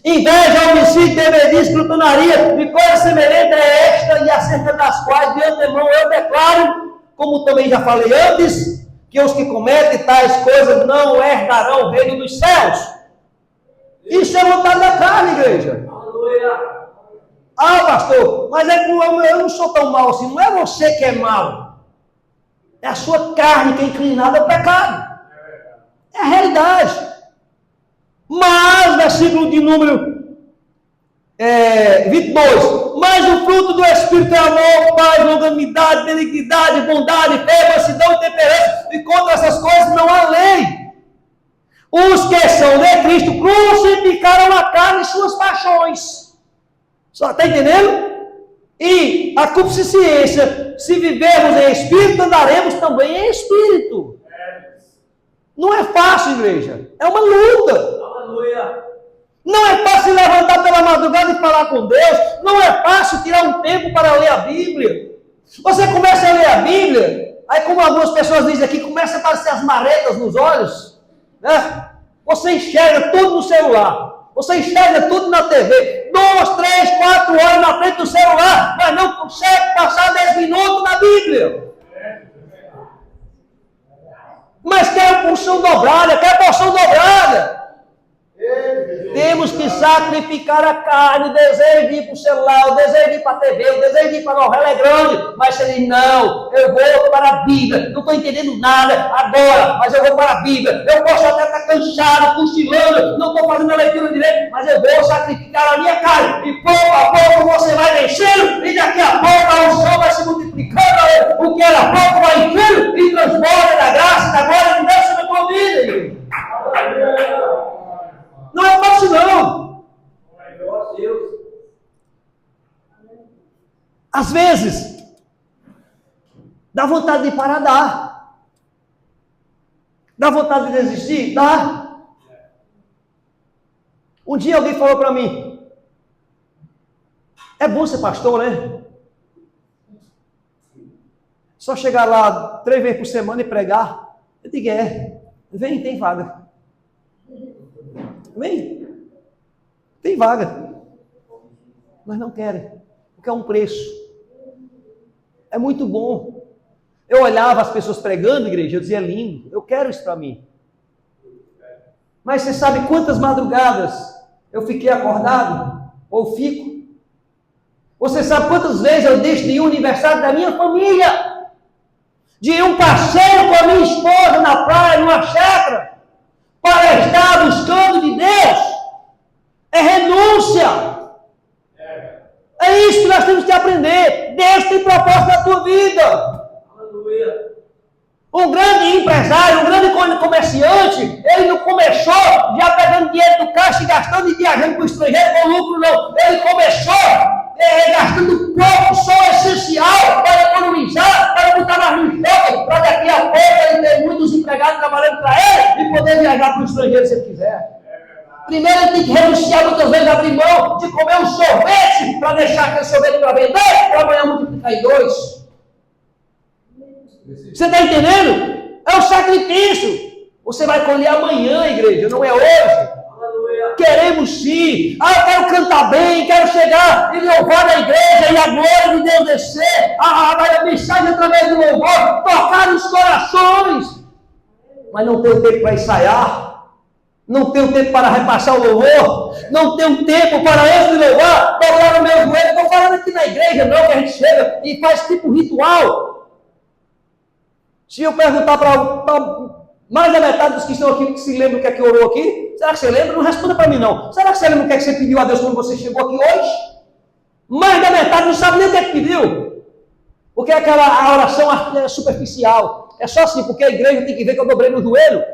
Inveja, homicídio, bebedice, glutonaria, e coisa semelhante é esta, e acerca das quais de antemão eu declaro, como também já falei antes, que os que cometem tais coisas não herdarão o reino dos céus. Isso é vontade da carne, igreja. Aleluia. Ah, pastor, mas é que eu não sou tão mal assim. Não é você que é mal. É a sua carne que é inclinada ao pecado. É a realidade. Mas, versículo de número 22. Mas o fruto do Espírito é amor, paz, longanimidade, benignidade, bondade, fé, mansidão e temperança. E contra essas coisas não há lei. Os que são de Cristo crucificaram a carne e suas paixões. Só está entendendo? E a consciência, se vivermos em espírito, andaremos também em espírito. Não é fácil, igreja. É uma luta. Aleluia. Não é fácil levantar pela madrugada e falar com Deus. Não é fácil tirar um tempo para ler a Bíblia. Você começa a ler a Bíblia, aí como algumas pessoas dizem aqui, começa a aparecer as maretas nos olhos. Né? Você enxerga tudo no celular. Você enxerga tudo na TV. 2, 3, 4 horas na frente do celular, mas não consegue passar 10 minutos na Bíblia. Mas quer porção dobrada, quer porção dobrada. Temos que sacrificar a carne, o desejo de ir para o celular, o desejo de ir para a TV, o desejo de ir para a novela é grande. Mas se ele não, eu vou para a Bíblia, não estou entendendo nada agora, mas eu vou para a Bíblia. Eu posso até estar cansado, cochilando, não estou fazendo a leitura direito, mas eu vou sacrificar a minha carne. E pouco a pouco você vai vencendo, e daqui a pouco a unção vai se multiplicando, o que era pouco vai enchendo e transborda da graça, da glória de Deus sobre a tua vida. Não é fácil, não. Às vezes, dá vontade de parar, dá. Dá vontade de desistir? Dá. Um dia alguém falou para mim, é bom ser pastor, né? Só chegar lá 3 vezes por semana e pregar. Eu digo, vem, tem vaga. Vem, tem vaga, mas não querem, porque é um preço. É muito bom. Eu olhava as pessoas pregando, igreja, eu dizia, lindo, eu quero isso para mim. Mas você sabe quantas madrugadas eu fiquei acordado, ou fico? Você sabe quantas vezes eu deixo de ir ao aniversário da minha família, de ir um passeio com a minha esposa na praia, numa chácara, para estar buscando de Deus? É renúncia. É isso que nós temos que aprender. Deus tem propósito na tua vida. Aleluia. Um grande empresário, um grande comerciante, ele não começou já pegando dinheiro do caixa e gastando e viajando para o estrangeiro com lucro, não. Ele começou gastando pouco, só o essencial, para economizar, para botar mais no estoque, para daqui a pouco ele ter muitos empregados trabalhando para ele e poder viajar para o estrangeiro se ele quiser. Primeiro ele tem que renunciar muitas vezes, abrir mão de comer um sorvete para deixar aquele sorvete para vender, para amanhã multiplicar em 2. Você está entendendo? É um sacrifício. Você vai colher amanhã, igreja, não é hoje. Queremos sim. Eu quero cantar bem, quero chegar e louvar na igreja e a glória de Deus descer, a mensagem através do louvor, tocar nos corações. Mas não tenho tempo para ensaiar, não tenho tempo para repassar o louvor, não tenho tempo para antes de louvar, dobrar o meu joelho. Estou falando aqui na igreja, não, que a gente chega e faz tipo ritual. Se eu perguntar para mais da metade dos que estão aqui que se lembram o que é que orou aqui, será que você lembra? Não responda para mim não. Será que você lembra o que é que você pediu a Deus quando você chegou aqui hoje? Mais da metade não sabe nem o que é que pediu. Porque a oração é superficial. É só assim, porque a igreja tem que ver que eu dobrei no joelho.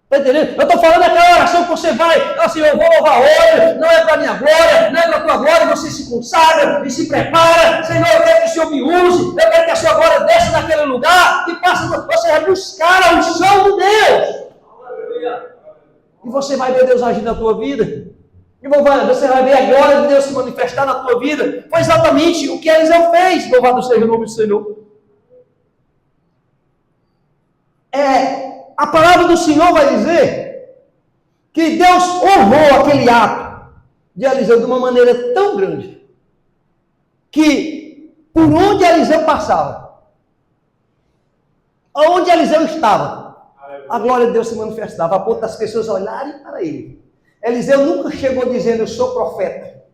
Está entendendo? Eu estou falando daquela oração que você vai, assim, eu vou louvar hoje, não é para a minha glória, não é para a tua glória, você se consagra e se prepara. Senhor, eu quero que o Senhor me use, eu quero que a sua glória desça naquele lugar e passe, você vai buscar a unção de Deus. E você vai ver Deus agir na tua vida. E você vai ver a glória de Deus se manifestar na tua vida. Foi exatamente o que Eliseu fez. Louvado seja o nome do Senhor. A palavra do Senhor vai dizer que Deus honrou aquele ato de Eliseu de uma maneira tão grande que por onde Eliseu passava, onde Eliseu estava, a glória de Deus se manifestava, a ponto das pessoas olharem para ele. Eliseu nunca chegou dizendo, eu sou profeta.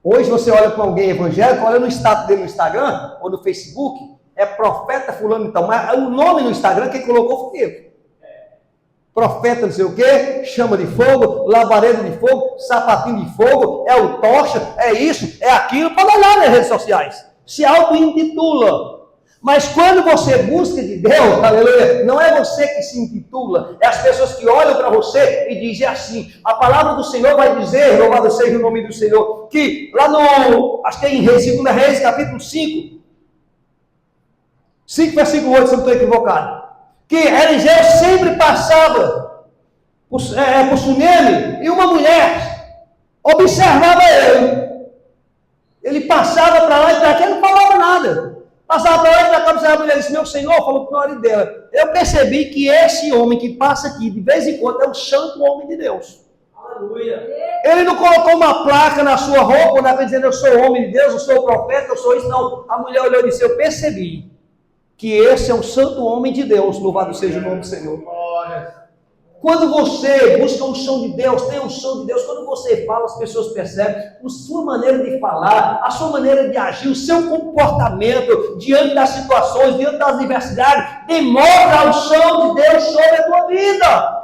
Hoje você olha para alguém evangélico, olha no status dele no Instagram ou no Facebook, é profeta fulano e tal, mas o nome no Instagram quem colocou foi ele. Profeta não sei o que, chama de fogo, labareda de fogo, sapatinho de fogo, é o tocha, é isso, é aquilo, pode olhar nas redes sociais. Se auto-intitula. Mas quando você busca de Deus, aleluia, não é você que se intitula, é as pessoas que olham para você e dizem assim, a palavra do Senhor vai dizer, louvado seja o nome do Senhor, que lá no, acho que é em 2 Reis, capítulo 5 versículo 8, se eu não estou equivocado, que Eliseu sempre passava por Suneme e uma mulher observava ele. Ele passava para lá e para cá, ele não falava nada. Passava para lá e para cá, observava a mulher e disse, meu Senhor, falou para o marido dela. Eu percebi que esse homem que passa aqui de vez em quando é um santo homem de Deus. Ele não colocou uma placa na sua roupa, dizendo eu sou homem de Deus, eu sou profeta, eu sou isso. Não, a mulher olhou e disse, eu percebi que esse é um santo homem de Deus, louvado seja o nome do Senhor. Quando você busca a unção de Deus, tem a unção de Deus, quando você fala, as pessoas percebem a sua maneira de falar, a sua maneira de agir, o seu comportamento diante das situações, diante das adversidades, demonstra a unção de Deus sobre a tua vida.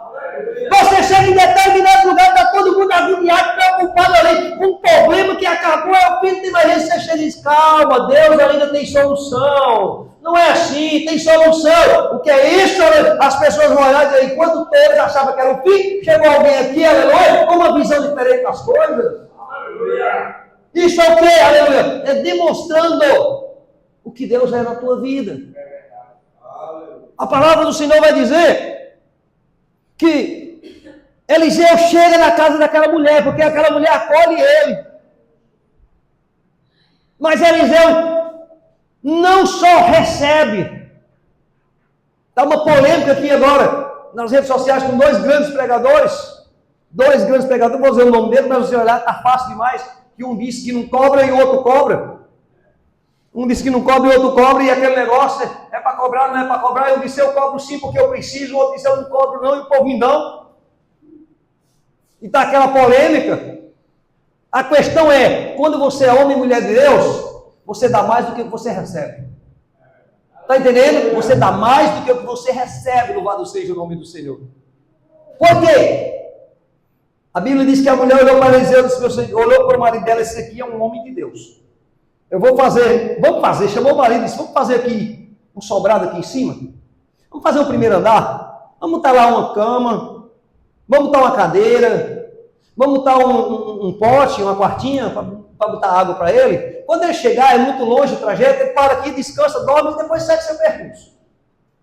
Você chega em determinado lugar, está todo mundo agoniado, preocupado ali, com um problema que acabou, é o fim de emergência, você chega e diz, calma, Deus ainda tem solução. Não é assim, tem solução. O que é isso? As pessoas vão olhar e dizer, enquanto todos achavam que era o fim, chegou alguém aqui, aleluia, com uma visão diferente das coisas. Aleluia. Isso é o que, aleluia? É demonstrando o que Deus é na tua vida. A palavra do Senhor vai dizer que Eliseu chega na casa daquela mulher, porque aquela mulher acolhe ele. Mas Eliseu não só recebe. Está uma polêmica aqui agora, nas redes sociais, com dois grandes pregadores, não vou dizer o nome dele, mas você olhar, está fácil demais, que um disse que não cobra e o outro cobra. Um disse que não cobra e o outro cobra, e aquele negócio é para cobrar, não é para cobrar. Um disse, eu cobro sim porque eu preciso, o outro disse, eu não cobro não, e o povo não. E está aquela polêmica. A questão é, quando você é homem e mulher de Deus, você dá mais do que você recebe. Está entendendo? Você dá mais do que o que você recebe, louvado seja o nome do Senhor. Por quê? A Bíblia diz que a mulher olhou para Eliseu, olhou para o marido dela, esse aqui é um homem de Deus. Vamos fazer, chamou o marido e disse, vamos fazer aqui um sobrado aqui em cima? Vamos fazer o primeiro andar? Vamos botar lá uma cama, vamos botar uma cadeira, vamos botar um pote, uma quartinha para botar água para ele. Quando ele chegar, é muito longe o trajeto, ele para aqui, descansa, dorme e depois segue seu percurso.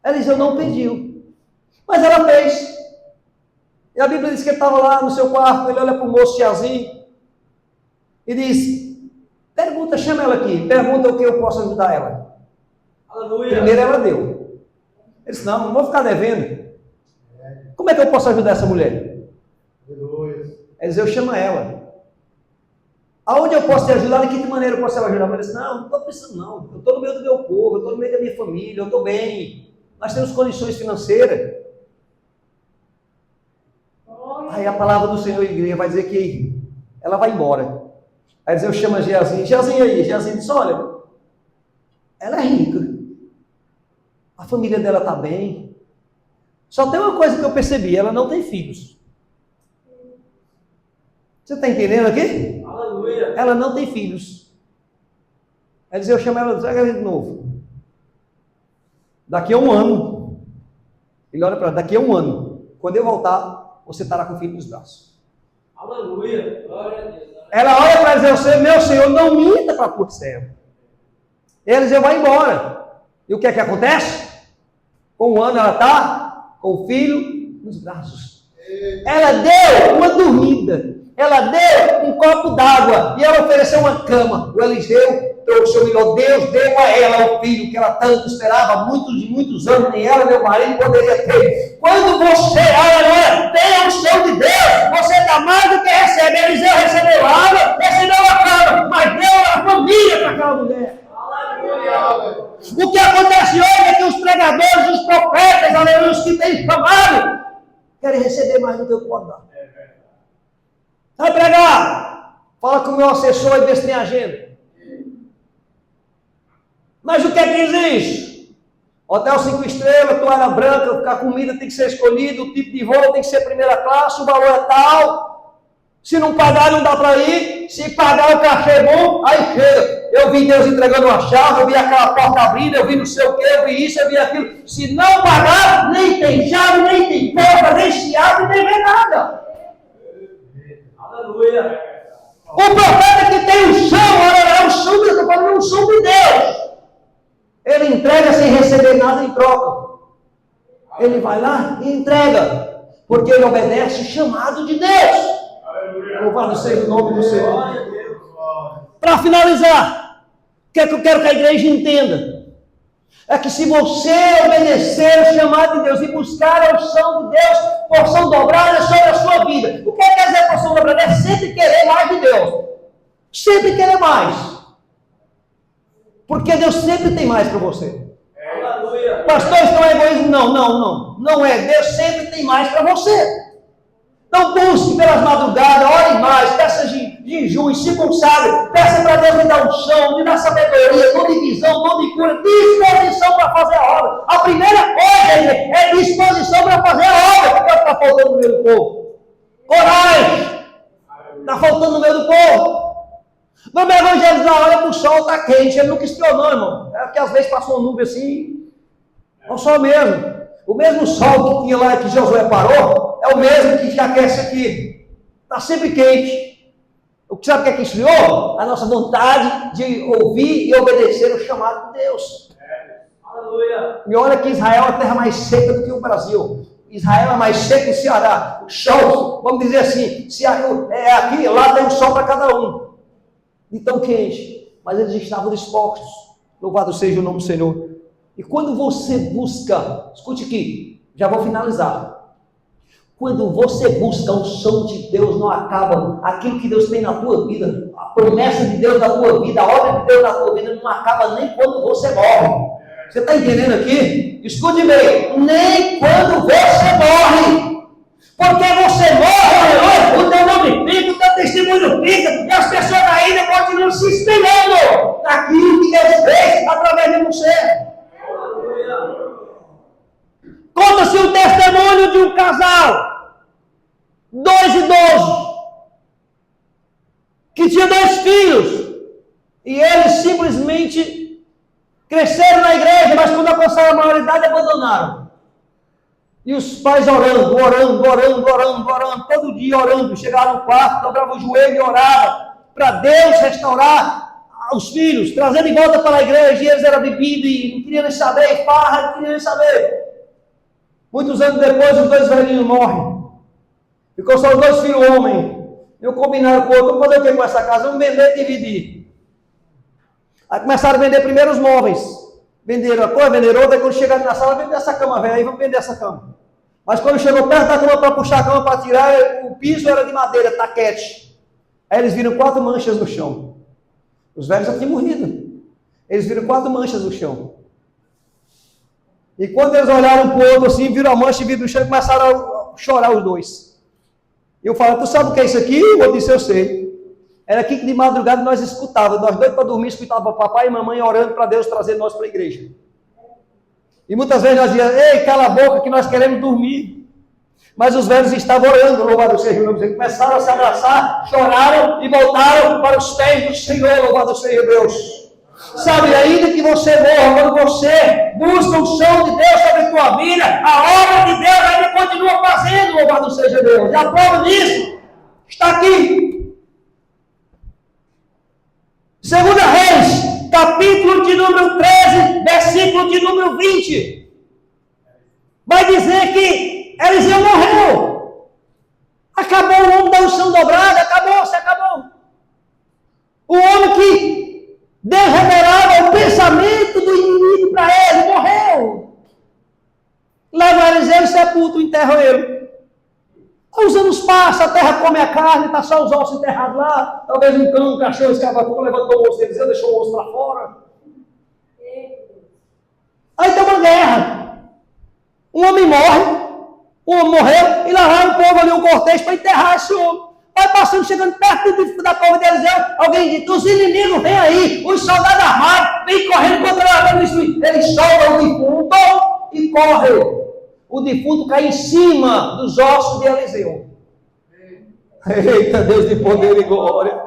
Eliseu não pediu, mas ela fez. E a Bíblia diz que ele estava lá no seu quarto, ele olha para o moço Geazi e diz, pergunta, chama ela aqui, pergunta o que eu posso ajudar ela. Aleluia. Primeiro ela deu. Ele disse, não vou ficar devendo. Como é que eu posso ajudar essa mulher? Aleluia. Eliseu chama ela. Aonde eu posso te ajudar? De que maneira eu posso te ajudar? Ele disse, não estou precisando não. Eu estou no meio do meu povo, eu estou no meio da minha família, eu estou bem. Nós temos condições financeiras. Aí a palavra do Senhor, igreja, vai dizer que ela vai embora. Aí Eliseu chama Geazi. Geazi disse, olha, ela é rica. A família dela está bem. Só tem uma coisa que eu percebi, ela não tem filhos. Você está entendendo aqui? Aleluia. Ela não tem filhos. Aí Eliseu chama ela de novo. Daqui a um ano. Ele olha para ela, daqui a um ano. Quando eu voltar, você estará com o filho nos braços. Aleluia. Glória a Deus. Ela olha para Eliseu, meu Senhor, não minta para a tua serva. Eliseu vai embora. E o que é que acontece? Com um ano ela está com o filho nos braços. Ela deu uma dormida. Ela deu um copo d'água. E ela ofereceu uma cama. O Eliseu trouxe o melhor. Deus deu a ela o filho que ela tanto esperava. Muitos anos. Nem ela, meu marido, poderia ter. Quando você, aleluia, tem a unção de Deus, você dá mais do que recebe. Eliseu recebeu água, recebeu a cama, mas deu a família para aquela mulher. Aleluia. O que acontece hoje é que os pregadores, os profetas, aleluia, os que têm chamado, querem receber mais do que eu posso dar. Vai pregar, fala com o meu assessor e vê se tem agenda. Mas o que é que existe? Hotel 5 estrelas, toalha branca, a comida tem que ser escolhida, o tipo de voo tem que ser primeira classe, o valor é tal. Se não pagar, não dá para ir. Se pagar, o cachê é bom, aí chega. Eu vi Deus entregando uma chave, eu vi aquela porta abrindo, eu vi não sei o que, eu vi isso, eu vi aquilo. Se não pagar, nem tem chave, nem tem porta, nem se abre, nem vê nada. Aleluia. O profeta que tem um chão, é o chão, eu estou falando, é um chão de Deus. Ele entrega sem receber nada em troca. Ele vai lá e entrega, porque ele obedece o chamado de Deus. Louvado seja o nome do Senhor. Para finalizar, o que é que eu quero que a igreja entenda? É que se você obedecer o chamado de Deus e buscar a unção de Deus, porção dobrada sobre a sua vida. O que quer dizer porção dobrada? É sempre querer mais de Deus. Sempre querer mais. Porque Deus sempre tem mais para você. Pastor, isso não é egoísmo? Não é. Deus sempre tem mais para você. Então busque pelas madrugadas, ore mais, peça jejum, se consagre, peça para Deus lhe dar unção, lhe dar sabedoria, dom de visão, dom de cura, disposição para fazer a obra. A primeira coisa é disposição para fazer a obra, que é o que está faltando no meio do povo. Coragem! Está faltando no meio do povo. Vamos evangelizar, olha para o sol, está quente, ele nunca esfriou não, irmão. É porque às vezes passou uma nuvem assim, é o sol mesmo. O mesmo sol que tinha lá que Josué parou, é o mesmo que aquece aqui. Está sempre quente. Sabe o que esfriou? A nossa vontade de ouvir e obedecer o chamado de Deus. Aleluia. E olha que Israel é a terra mais seca do que o Brasil. Israel é mais seco que o Ceará. O sol, vamos dizer assim, é aqui, lá tem um sol para cada um. De tão quente. Mas eles estavam dispostos. Louvado seja o nome do Senhor. E quando você busca, escute aqui, já vou finalizar. Quando você busca a unção de Deus, não acaba. Aquilo que Deus tem na tua vida, a promessa de Deus na tua vida, a obra de Deus na tua vida, não acaba nem quando você morre. Você está entendendo aqui? Escute bem, nem quando você morre. Porque você morre, o teu nome fica, o teu testemunho fica, e as pessoas ainda continuam se espelhando naquilo que Deus fez através de você. Conta-se o testemunho de um casal, 2 idosos, que tinha 2 filhos, e eles simplesmente cresceram na igreja, mas quando alcançaram a maioridade, abandonaram. E os pais orando, todo dia orando, chegaram no quarto, dobravam o joelho e oravam, para Deus restaurar os filhos, trazendo de volta para a igreja, e eles eram bebidos, e não queriam nem saber, farra, não queriam nem saber. Muitos anos depois, os 2 velhinhos morrem. Ficou só os 2 filhos homens. E combinaram com o outro, vamos fazer o que com essa casa? Vamos vender e dividir. Aí começaram a vender primeiro os móveis. Venderam a coisa, venderam outra, quando chegaram na sala, vender essa cama, velho, aí vamos vender essa cama. Mas quando chegou perto da cama para puxar a cama para tirar, o piso era de madeira, taquete. Aí eles viram 4 manchas no chão. Os velhos já tinham morrido. Eles viram 4 manchas no chão. E quando eles olharam para o outro assim, viram a mancha e viram no chão e começaram a chorar os 2. E eu falo, tu sabe o que é isso aqui? O outro disse, eu sei. Era aqui que de madrugada nós escutávamos, nós doidos para dormir, escutávamos papai e mamãe orando para Deus trazer nós para a igreja. E muitas vezes nós dizíamos, ei, cala a boca que nós queremos dormir. Mas os velhos estavam orando, louvado seja o nome de Deus. Começaram a se abraçar, choraram e voltaram para os pés do Senhor, louvado seja Deus. Sabe, ainda que você morra, quando você busca o som de Deus sobre a tua vida, a obra de Deus ainda continua fazendo, louvado seja Deus. E a prova disso está aqui. 2 Reis, capítulo de número 13, versículo de número 20. Vai dizer que Eliseu morreu. Acabou o homem da unção dobrada, acabou, se acabou. O homem que Deus revelava o pensamento do inimigo para ele, morreu. Leva Eliseu e sepulta, enterra ele. Os anos passam, a terra come a carne, está só os ossos enterrados lá. Talvez um cão, um cachorro escavatou, levantou o osso de Eliseu, deixou o osso para fora. Aí tem uma guerra. Um homem morre, um homem morreu, e lá vai o povo ali, um cortejo para enterrar esse homem. Vai passando, chegando perto da cova de Eliseu, alguém diz, os inimigos vêm aí, os soldados armados, vêm correndo contra a ele solta o defunto e corre. O defunto cai em cima dos ossos de Eliseu. Eita, Deus de poder e glória.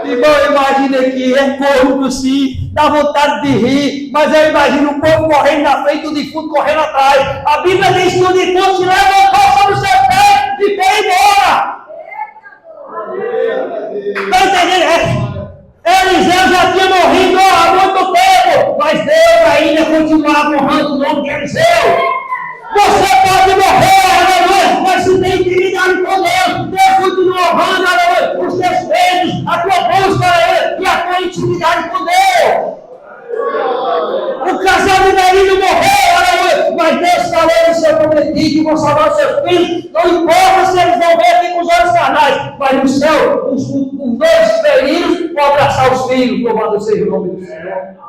Irmão, eu imagino aqui, é cômico sim, dá vontade de rir, mas eu imagino o povo correndo na frente, o defunto correndo atrás. A Bíblia diz que o defunto se levantou sobre o seu pé e foi embora. Está entendendo? Eliseu já tinha morrido há muito tempo, mas Deus ainda continuava honrando o nome de Eliseu. Você pode morrer, aleluia, mas se tem intimidade com Deus, Deus continua honrando, aleluia, os teus feitos, a tua busca, aleluia, e a tua intimidade com Deus. O casamento vão salvar os seus filhos. Não importa se eles vão ver aqui com os olhos carnais, mas no céu, os dois velhinhos vão abraçar os filhos. Louvado seja o nome do Senhor.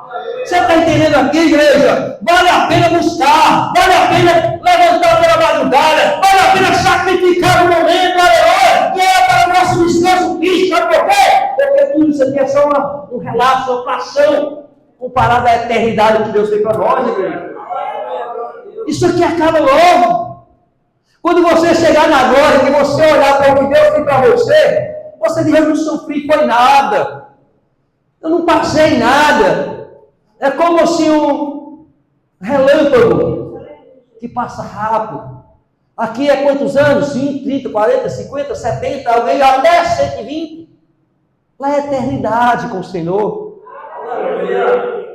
Você está entendendo aqui, igreja? Vale a pena buscar, vale a pena levantar pela madrugada, vale a pena sacrificar no momento, aleluia, que é para o nosso descanso físico. Sabe por quê? Porque tudo isso aqui é só um relato, uma fração comparado à eternidade que Deus tem para nós, igreja. Isso aqui acaba logo. Quando você chegar na glória, que você olhar para o que Deus tem para você, você diz: eu não sofri, foi nada. Eu não passei nada. É como se um relâmpago que passa rápido. Aqui é quantos anos? 20, 30, 40, 50, 70, alguém até 120. Lá é eternidade com o Senhor.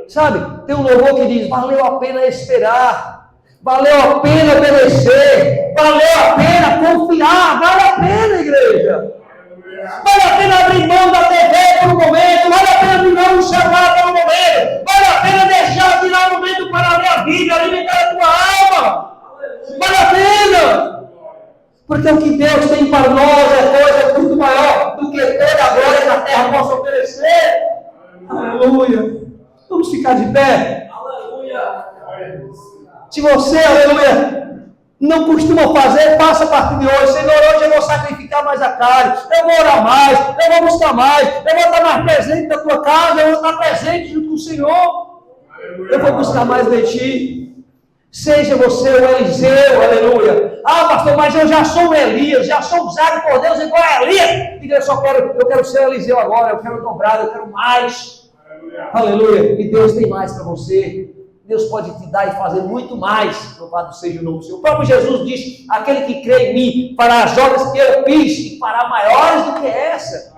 Sabe, tem um louvor que diz: valeu a pena esperar, valeu a pena obedecer, valeu a pena confiar, vale a pena, igreja. Vale a pena abrir mão da TV por um momento, vale a pena abrir mão do celular por um momento, vale a pena deixar tirar um momento para ler a Bíblia, alimentar a tua alma. Vale a pena. Porque o que Deus tem para nós é coisa muito maior do que toda a glória que a terra possa oferecer. Aleluia. Vamos ficar de pé. Aleluia. Se você, aleluia, não costuma fazer, faça a partir de hoje. Senhor, hoje eu vou sacrificar mais a carne, eu vou orar mais, eu vou buscar mais, eu vou estar mais presente na tua casa, eu vou estar presente junto com o Senhor. Eu vou buscar mais de ti. Seja você o Eliseu, aleluia. Ah, pastor, mas eu já sou o Elias, já sou usado por Deus igual a Elias. Diga: eu quero ser o Eliseu agora, eu quero dobrar, eu quero mais. Aleluia. E Deus tem mais para você. Deus pode te dar e fazer muito mais. Louvado seja o nome do Senhor. O próprio Jesus diz: aquele que crê em mim fará as obras que eu fiz e fará maiores do que essa.